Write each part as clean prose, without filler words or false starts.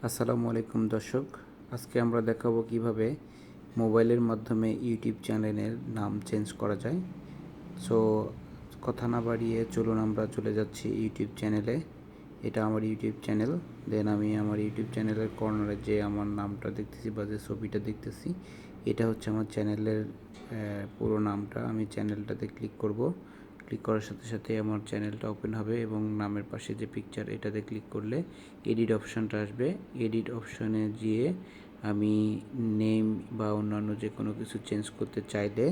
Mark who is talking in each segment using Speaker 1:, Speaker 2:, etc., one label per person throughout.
Speaker 1: আসসালামু আলাইকুম দর্শক, আজকে আমরা দেখাবো কিভাবে মোবাইলের মাধ্যমে ইউটিউব চ্যানেলের নাম চেঞ্জ করা যায়। সো কথা না বাড়িয়ে চলুন আমরা চলে যাচ্ছি ইউটিউব চ্যানেলে। এটা আমার ইউটিউব চ্যানেল। দেন আমি আমার ইউটিউব চ্যানেলের কর্নারে যে আমার নামটা দেখতেছি বা যে ছবিটা দেখতেছি, এটা হচ্ছে আমার চ্যানেলের পুরো নামটা। আমি চ্যানেলটাতে ক্লিক করব। ক্লিক করার সাথে সাথে আমার চ্যানেলটা ওপেন হবে এবং নামের পাশে যে পিকচার, এটাতে ক্লিক করলে এডিট অপশানটা আসবে। এডিট অপশানে গিয়ে আমি নেম বা অন্যান্য যে কোনো কিছু চেঞ্জ করতে চাইলে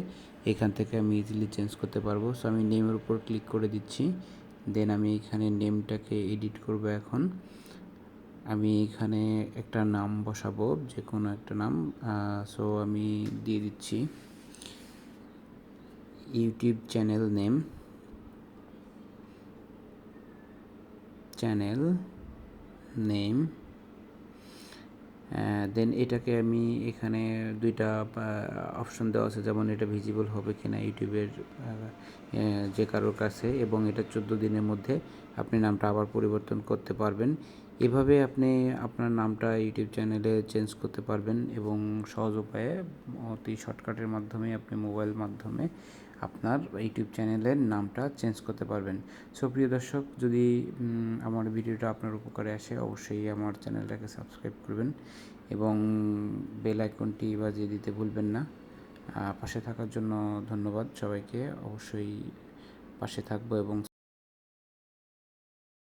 Speaker 1: এখান থেকে আমি ইজিলি চেঞ্জ করতে পারবো। সো আমি নেমের উপর ক্লিক করে দিচ্ছি। দেন আমি এখানে নেমটাকে এডিট করব। এখন আমি এখানে একটা নাম বসাবো, যে কোনো একটা নাম। সো আমি দিয়ে দিচ্ছি YouTube channel name, channel name. Then এটাকে আমি এখানে দুইটা অপশন দেওয়া আছে, যেমন এটা ভিজিবল হবে কিনা ইউটিউবের যে কারোর কাছে, এবং এটা 14 দিনের মধ্যে আপনি নামটা আবার পরিবর্তন করতে পারবেন। এভাবে আপনি আপনার নামটা ইউটিউব চ্যানেলে চেঞ্জ করতে পারবেন এবং সহজ উপায়ে অতি শর্টকাটের মাধ্যমে আপনি মোবাইল মাধ্যমে আপনার ইউটিউব চ্যানেলের নামটা চেঞ্জ করতে পারবেন। সো প্রিয় দর্শক, যদি আমার ভিডিওটা আপনার উপকারে আসে, অবশ্যই আমার চ্যানেলটাকে সাবস্ক্রাইব করবেন এবং বেল আইকনটি বাজিয়ে দিতে ভুলবেন না। পাশে থাকার জন্য ধন্যবাদ সবাইকে। অবশ্যই পাশে থাকবো এবং